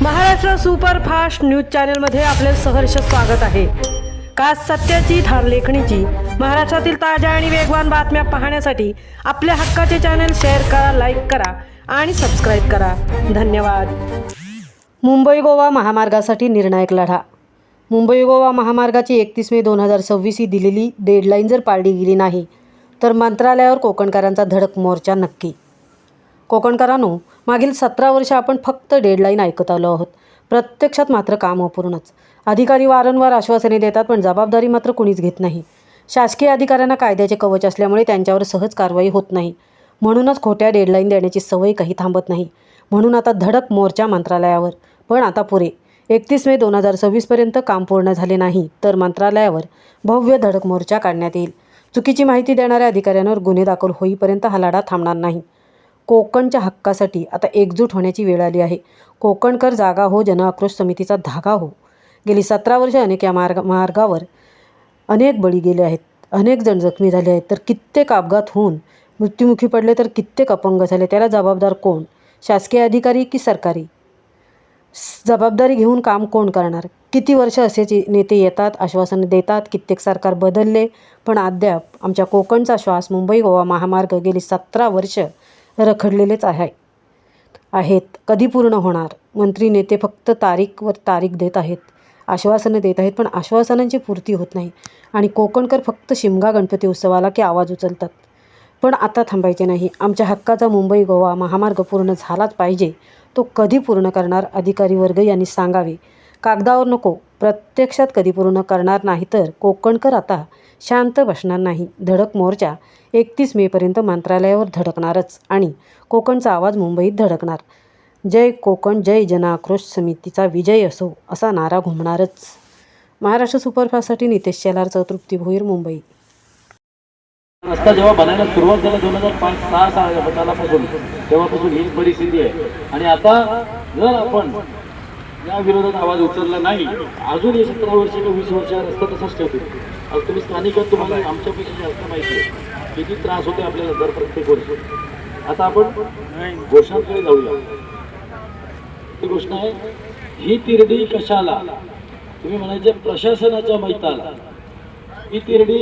Maharashtra superfast news चॅनलमध्ये आपले सहर्ष स्वागत आहे। खास सत्याची थार लेखणीची महाराष्ट्रातील ताज्या आणि वेगवान बातम्या पाहण्यासाठी आपल्या हक्काचे चॅनल शेअर करा, लाईक करा आणि सबस्क्राईब करा। धन्यवाद। मुंबई गोवा महामार्गासाठी निर्णायक लढा। मुंबई गोवा महामार्गाची 31 मे 2026 ही दिलेली डेडलाईन जर पाळली गेली नाही तर मंत्रालयावर कोकणकरांचा धडक मोर्चा नक्की। कोकणकरांनो, मागील 17 वर्ष आपण फक्त डेडलाईन ऐकत आलो आहोत, प्रत्यक्षात मात्र काम अपूर्णच। अधिकारी वारंवार आश्वासने देतात पण जबाबदारी मात्र कोणीच घेत नाही। शासकीय अधिकाऱ्यांना कायद्याचे कवच असल्यामुळे त्यांच्यावर सहज कारवाई होत नाही, म्हणूनच खोट्या डेडलाईन देण्याची सवय काही थांबत नाही। म्हणून आता धडक मोर्चा मंत्रालयावर। पण आता पुरे 31 मे 2026 पर्यंत काम पूर्ण झाले नाही तर मंत्रालयावर भव्य धडक मोर्चा काढण्यात येईल। चुकीची माहिती देणाऱ्या अधिकाऱ्यांवर गुन्हे दाखल होईपर्यंत हा लढा थांबणार नाही। कोकणच्या हक्कासाठी आता एकजूट होण्याची वेळ आली आहे। कोकणकर जागा हो, जनआक्रोश समितीचा धागा हो। गेली 17 वर्षे अनेक या मार्गावर अनेक बळी गेले आहेत, अनेक जण जखमी झाले आहेत, तर कित्येक अपघात होऊन मृत्युमुखी पडले, तर कित्येक अपंग झाले। त्याला जबाबदार कोण? शासकीय अधिकारी की सरकारी? जबाबदारी घेऊन काम कोण करणार? किती वर्ष असेच नेते येतात, आश्वासनं देतात, कित्येक सरकार बदलले, पण अद्याप आमच्या कोकणचा श्वास मुंबई गोवा महामार्ग गेली 17 वर्ष रखडलेलेच आहेत। कधी पूर्ण होणार? मंत्री नेते फक्त तारीखवर तारीख देत आहेत, आश्वासनं देत आहेत, पण आश्वासनांची पूर्ती होत नाही। आणि कोकणकर फक्त शिमगा गणपती उत्सवाला की आवाज उचलतात। पण आता थांबायचे नाही। आमच्या हक्काचा मुंबई गोवा महामार्ग पूर्ण झालाच पाहिजे। तो कधी पूर्ण करणार? अधिकारी वर्ग यांनी सांगावे। कागदावर नको, प्रत्यक्षात कधी पूर्ण करणार नाही तर कोकणकर आता शांत बसणार नाही। धडक मोर्चा 31 मेपर्यंत मंत्रालयावर धडकणारच आणि कोकणचा आवाज मुंबईत धडकणार। जय कोकण, जय जनआक्रोश समितीचा विजय असो असा नारा घुमणारच। महाराष्ट्र सुपरफास्टसाठी नितेश शेलार, तृप्ती भोईर, मुंबई। रस्ता जेव्हा बनायला सुरुवात झाली 2005-6 सालापासून, तेव्हापासून ही परिस्थिती आहे। आणि आता जर आपण या विरोधात आवाज उचलला नाही, अजून हे 17 वर्ष किंवा 20 वर्ष रस्ता तसाच ठेवतो। आज तुम्ही स्थानिक आहात, तुम्हाला आमच्यापेक्षा जास्त माहिती आहे किती त्रास होते आपल्याला दर प्रत्येक वर्षी। आता आपण घोषणांकडे जाऊया। ती घोषणा आहे, ही तिरडी कशाला? तुम्ही म्हणायचे प्रशासनाच्या मैताला। ही तिरडी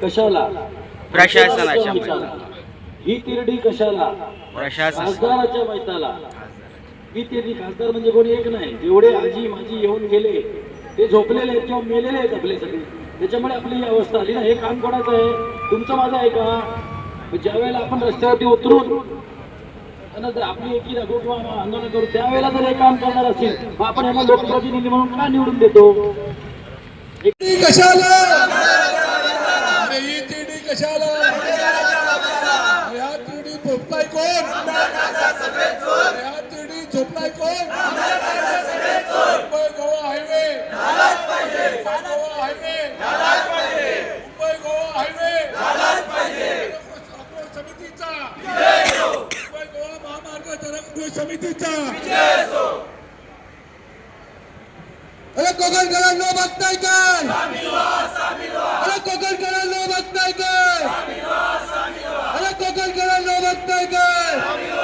कशाला? प्रशासनाच्या मैताला। ही तिरडी कशाला? खासदाराच्या मैताला। ही तिरडी, खासदार म्हणजे कोणी एक नाही, जेवढे आजी माजी येऊन गेले ते झोपलेले आहेत किंवा मेलेले आहेत आपल्यासाठी, त्याच्यामुळे आपली ही अवस्था आली ना। हे काम कोणाचं आहे? तुमचं माझं आहे का? ज्या वेळेला आपण रस्त्यावरती उतरून नंतर आपली एकी दाखवू किंवा आंदोलन करू, त्यावेळेला जर हे काम करणार असेल, मग आपण यांना लोकप्रतिनिधी म्हणून का निवडून देतो? कशाला? ही तिरडी कशाला? या तिरडी झोपलाय कोण? या तिरडी झोपलाय कोण? Mumbai Goa highway, Goa highway, Mumbai Goa highway समितीचा, मुंबई गोवा महामार्ग जनआक्रोश समितीचा। अरे कोकणकरांनो बघताय काय? अरे कोकणकरांनो बघताय काय? अरे कोकणकरांनो बघताय काय?